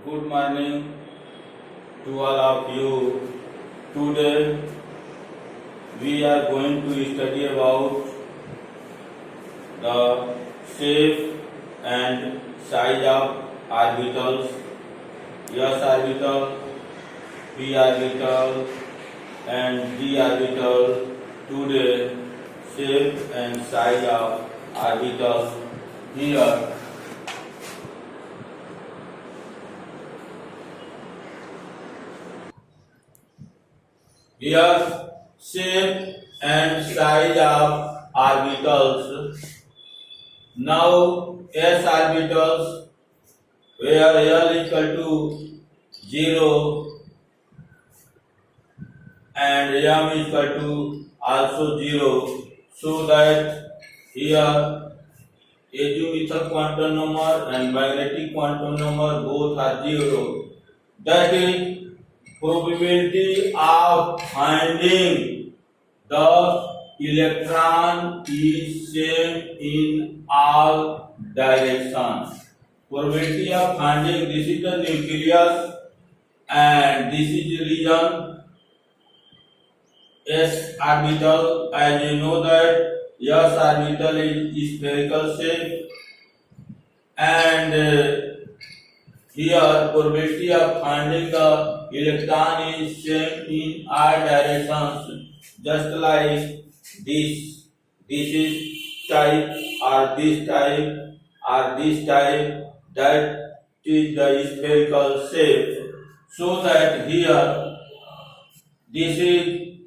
Good morning to all of you. Today we are going to study about the shape and size of orbitals. S orbital, p orbital and d orbital. Today shape and size of orbitals. Here Here, shape and size of orbitals. Now, s orbitals, where L is equal to 0 and M is equal to also 0, so that here azimuthal quantum number and magnetic quantum number both are 0. That is, probability of finding the electron is same in all directions. Probability of finding, this is the nucleus and this is the region S orbital. As you know that S orbital is spherical shape and here probability of finding the electron is same in all directions, just like this. This is type or this type or this type. That is the spherical shape. So that here this is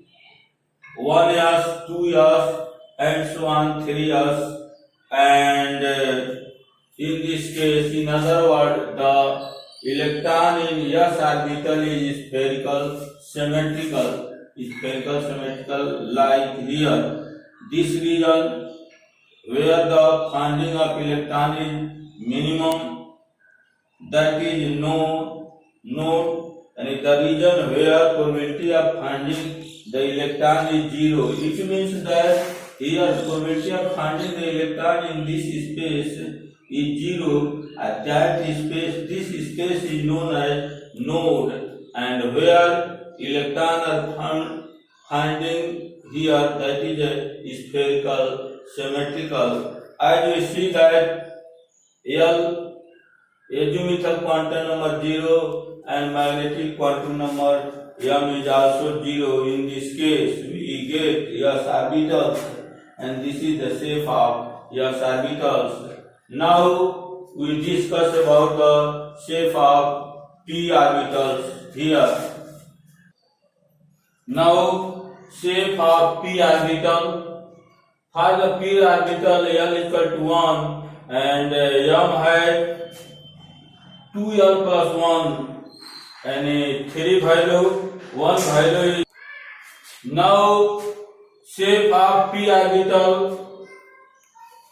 1s, 2s and so on 3s, and in this case, in other words, the electron in S orbital is spherical symmetrical, like here. This region where the finding of electron is minimum, that is no node, and the region where probability of finding the electron is 0. It means that here probability of finding the electron in this space is 0, at that space, this space is known as node, and where electron are finding here, that is a spherical symmetrical. As we see that L azimuthal quantum number 0 and magnetic quantum number M is also 0. In this case, we get S orbitals, and this is the shape of S orbitals. Now we discuss about the shape of p orbitals here. Now shape of p orbital. For the p orbital, L is equal to 1 and M has 2L plus 1 and 3 value, 1 value is. Now shape of p orbital,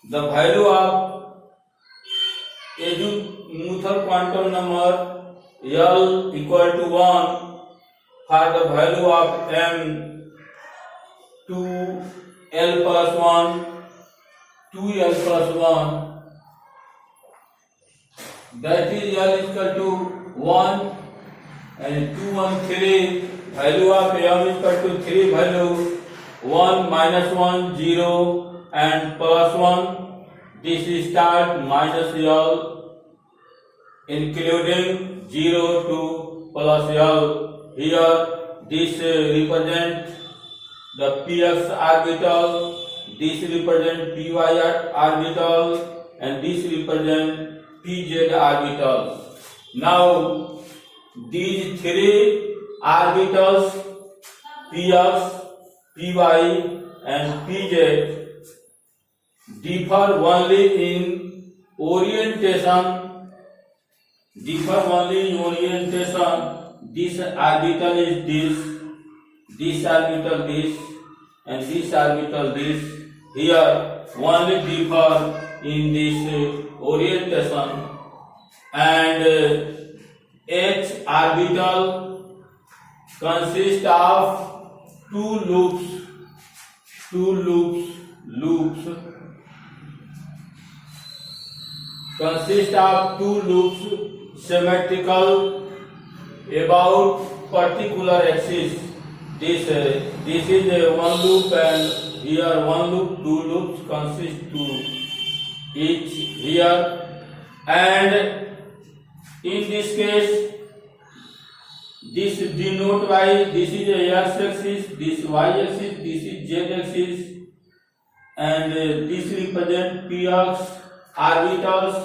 the value of azimuthal quantum number L equal to 1, for the value of M 2L plus 1, 2L plus 1, that is L is equal to 1 and 2, 1, 3, value of M is equal to 3 value, 1 minus 1 0 and plus 1. This is start minus L, including 0 to plus L. Here, this represents the px orbital, this represents py orbital, and this represents pz orbital. Now, these three orbitals, px, py, and pz, differ only in orientation. This orbital is this orbital this, and this orbital this. Here only differ in this orientation, and H orbital consists of two loops consist of two loops symmetrical about particular axis. This is a one loop, and here one loop, two loops consist to each here, and in this case this denote by this is a x axis, this y axis, this is z axis, and this represent px orbitals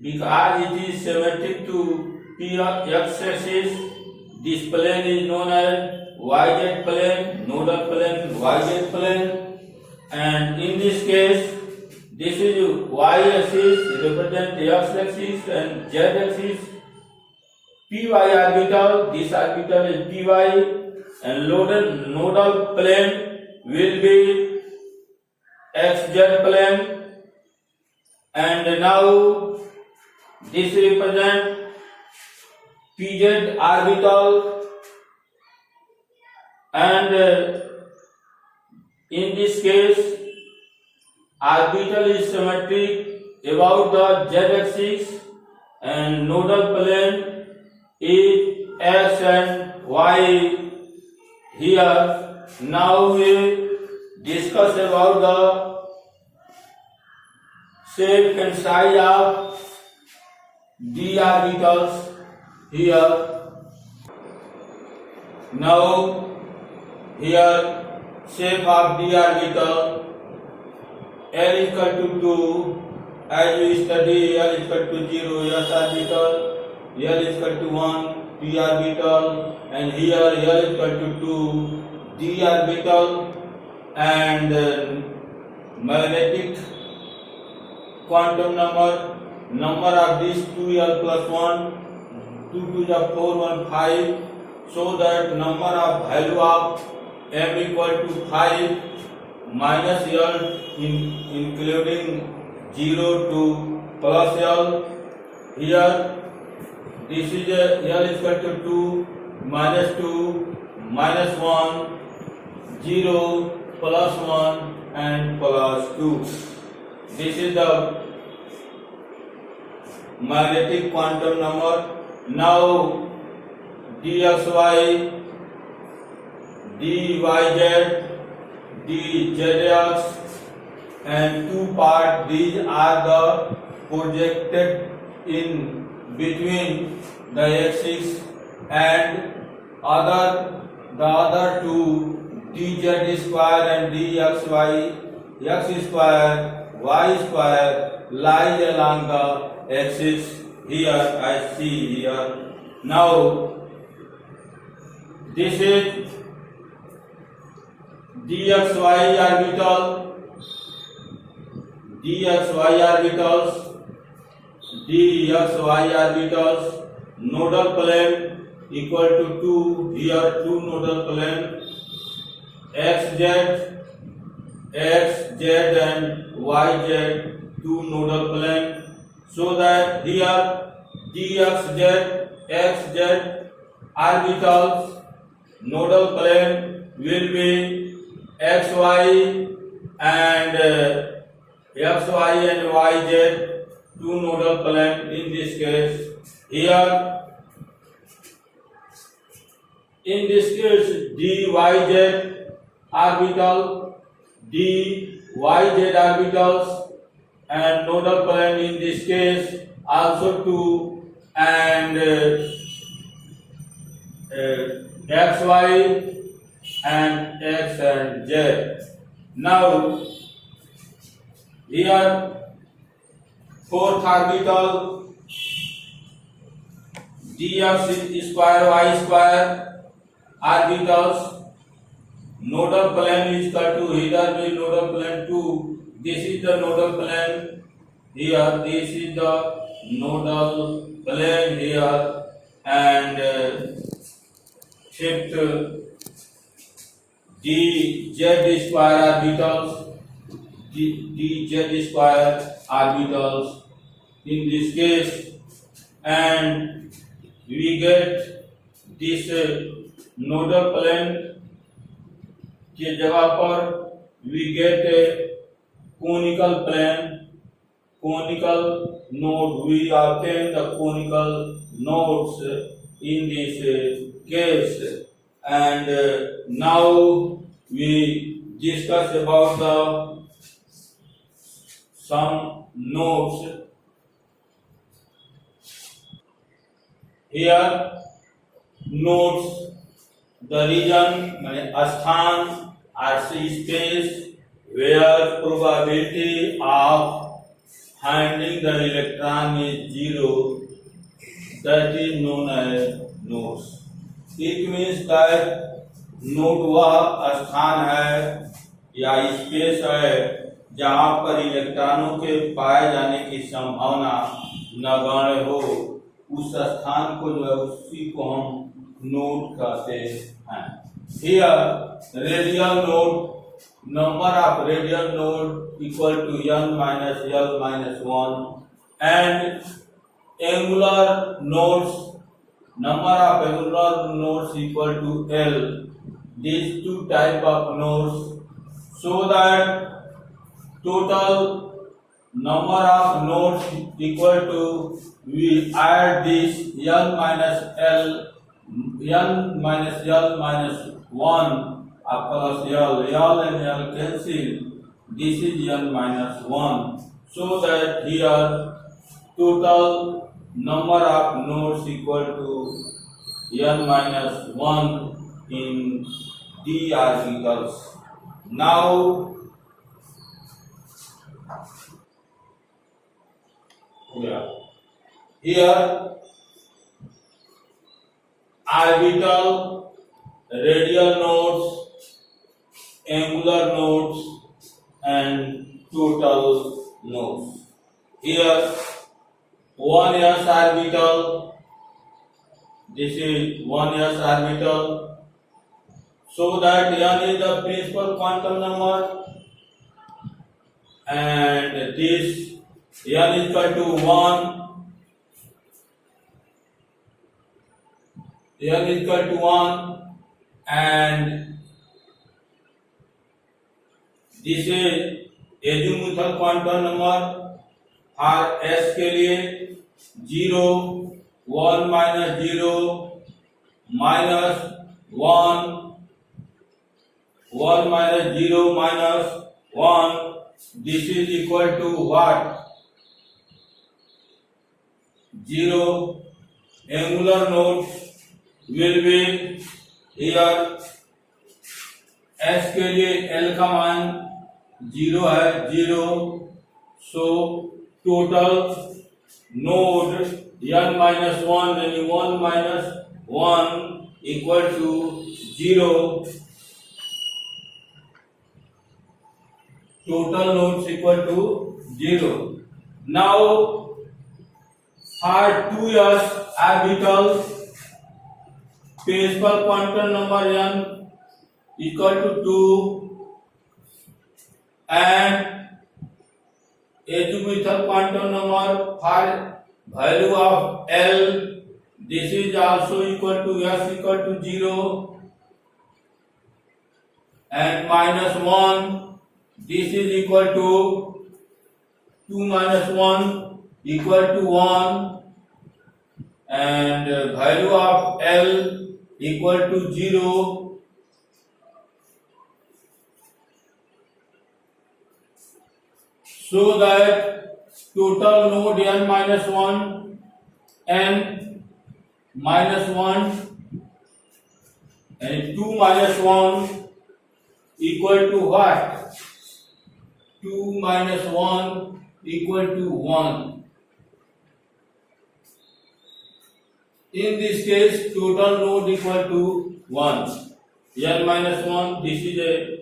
because it is symmetric to px axis. This plane is known as yz plane, nodal plane, yz plane, and in this case this is y axis represent x axis and z axis. Py orbital, this orbital is py, and nodal plane will be xz plane, and now this represent pz orbital, and in this case orbital is symmetric about the z axis, and nodal plane is x and y here. Now we discuss about the shape and size of d orbitals here. Now here shape of d orbital, L is equal to 2, as we study L is equal to 0, s orbital, L is equal to 1, p orbital, and here L is equal to 2, d orbital, and magnetic quantum number of these 2l plus 1, 2 to the 4, 1, 5, so that number of value of m equal to 5 minus l including 0 to plus l. Here this is l is equal to 2, minus 1, 0, plus 1 and plus 2. This is the magnetic quantum number. Now dxy, dyz, dzx, and two parts, these are the projected in between the axis, and the other two, dz square and dxy, x square, y square, lies along the axis here, I see here. Now this is dxy orbital, dxy orbitals, nodal plane equal to 2, here 2 nodal plane, xz and yz, 2 nodal plane, so that here dxz, xz orbitals nodal plane will be xy and yz, 2 nodal plane. In this case here, in this case dyz orbital, dyz orbitals and nodal plane in this case also 2, and xy and x and z. Now here fourth orbital, dx square y square orbitals, nodal plane is equal to, here be nodal plane 2, this is the nodal plane here, this is the nodal plane here, and shift dz square orbitals, dz square orbitals in this case, and we get this nodal plane के जगह पर we get a conical plane conical node. We obtain the conical nodes in this case. And now we discuss about the some nodes. Here nodes, the region स्थान or space where probability of finding the electron is zero, that is known as nodes. It means that node वह स्थान है या space है जहाँ पर इलेक्ट्रॉनों के पाए जाने की संभावना नगण्य हो, उस स्थान को जो है उसी को हम नोड कहते हैं। Here radial node, number of radial node equal to n minus l minus 1, and angular nodes, number of angular nodes equal to l. These two type of nodes, so that total number of nodes equal to, we add this n minus l minus 1 plus l and l cancel. This is n minus 1, so that here total number of nodes equal to n minus 1 in d orbitals. Now here orbital, radial nodes, angular nodes, and total nodes. Here 1s orbital, this is 1s orbital, so that n is the principal quantum number, and this n is equal to 1, n is equal to 1, and this is azimuthal quantum number for s के लिए 0, 1 minus 0 minus 1, 1 minus 0 minus 1, this is equal to what? 0. Angular nodes will be here s के लिए l का मान 0 है, 0, so total node n minus 1 यानी 1 minus 1 equal to 0. Total nodes equal to 0. Now for 2s orbital, principal quantum number n equal to 2, and azimuthal quantum number for value of l, this is also equal to s equal to 0, and minus 1, this is equal to 2 minus 1 equal to 1, and value of l equal to 0. So that total node n minus 1 and 2 minus 1 equal to what? 2 minus 1 equal to 1. In this case, total node equal to 1. n minus 1, this is a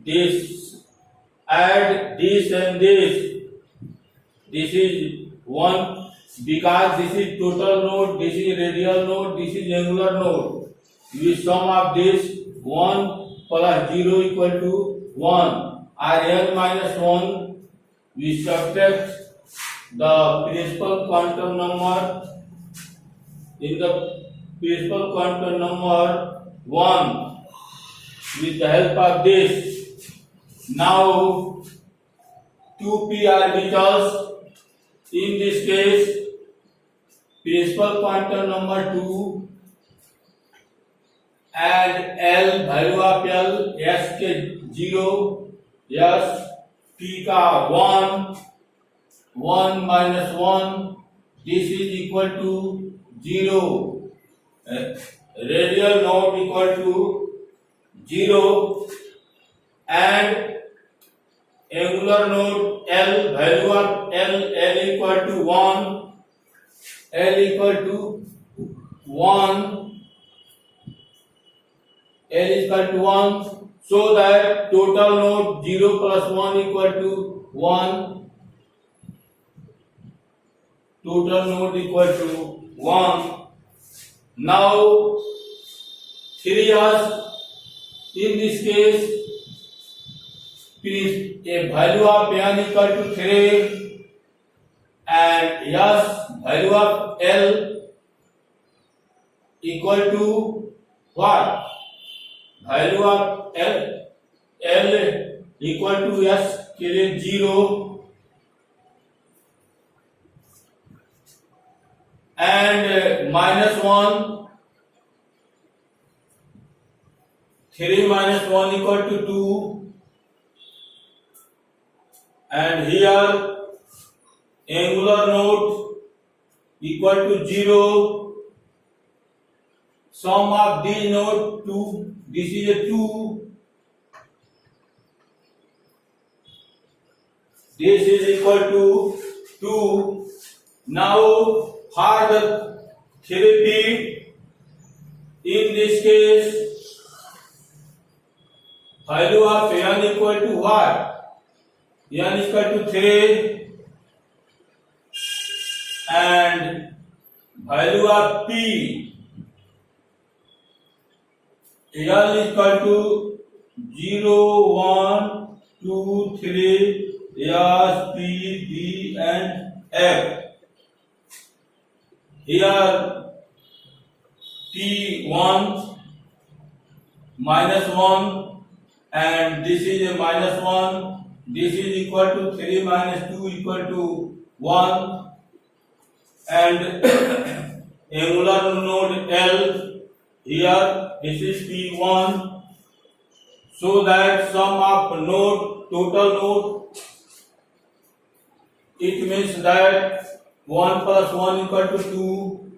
this, add this and this is 1, because this is total node, this is radial node, this is angular node. We sum of this 1 plus 0 equal to 1, or n minus 1, we subtract the principal quantum number, in the principal quantum number 1, with the help of this Now, two p orbitals. In this case, principal quantum number 2 and L value of L, S के 0, S P का 1, 1 minus 1, this is equal to 0. Radial node equal to 0 and angular node L, value of L equal to 1, L equal to 1, L is equal to 1, so that total node 0 plus 1 equal to 1, total node equal to 1. Now 3s, in this case a value of n equal to 3 and s value of L equal to what? Value of L equal to S के लिए 0 and minus 1, 3 minus 1 equal to 2 and here angular node equal to 0, sum of these node 2, this is a 2, this is equal to 2. Now for the 3p, in this case value of n equal to what? N is equal to 3 and value of p, L is equal to 0, 1, 2, 3, S, P, D and F. Here P1 minus 1 and this is a minus 1, this is equal to 3 minus 2 equal to 1 and angular node L, here this is P1, so that sum of node, total node, it means that 1 plus 1 equal to 2,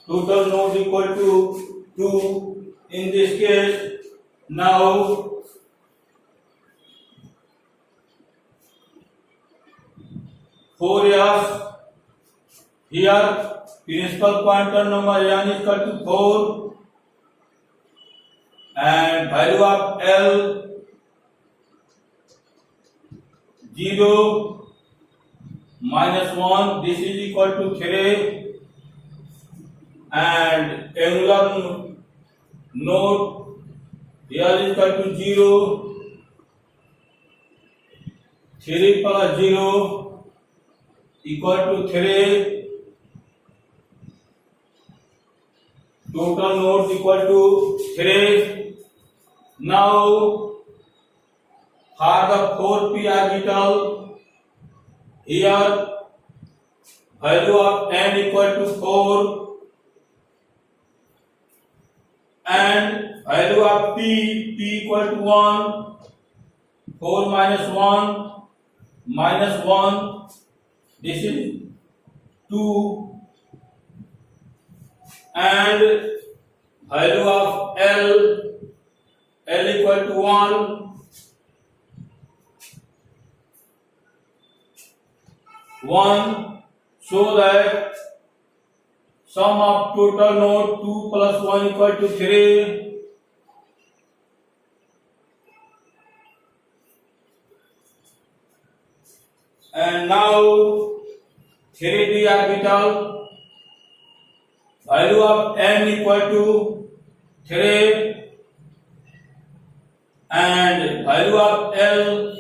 total node equal to 2 in this case. Now for S, here principal quantum number n is equal to 4 and value of L 0 minus 1, this is equal to 3 and angular node here is equal to 0, 3 plus 0 equal to 3, total nodes equal to 3. Now for the 4p orbital, here value of n equal to 4 and value of p equal to 1, 4 minus 1, this is 2 and value of L equal to 1, so that sum of total node 2 plus 1 equal to 3 and now 3d orbital, value of n equal to 3 and value of L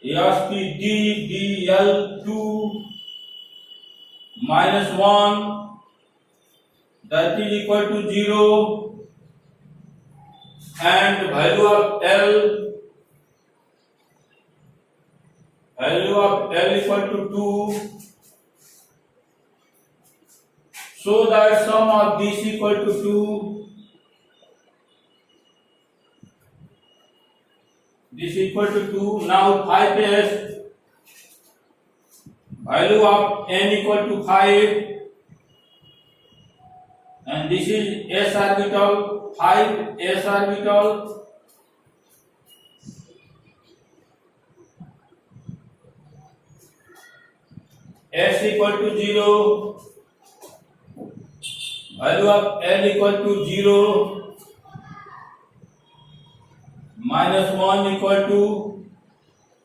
DL 2 minus 1, that is equal to 0 and value of L equal to 2, so that sum of this equal to 2, this equal to 2. Now 5s, value of n equal to 5, and this is s orbital, 5 s orbital. S equal to 0, value of L equal to 0, minus 1 equal to,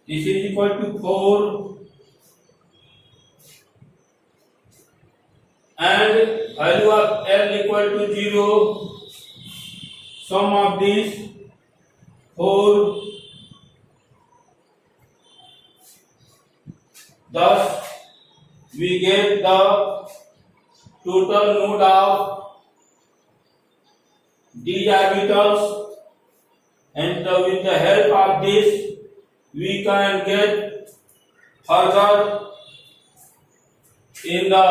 this is equal to 4, and value of L equal to 0, sum of these 4, thus we get the total node of these orbitals, and with the help of this we can get further in the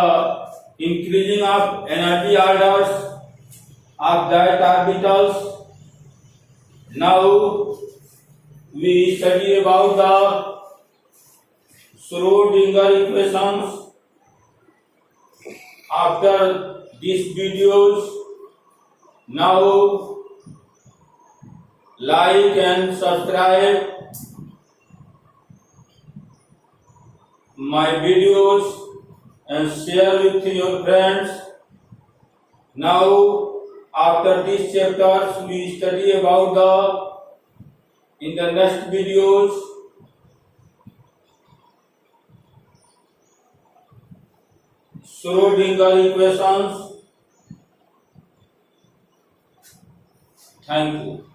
increasing of energy orders of that orbitals. Now we study about the Schrödinger equations. After these videos, now like and subscribe my videos and share with your friends. Now after these chapters we study about in the next videos Schrödinger equations. Thank you.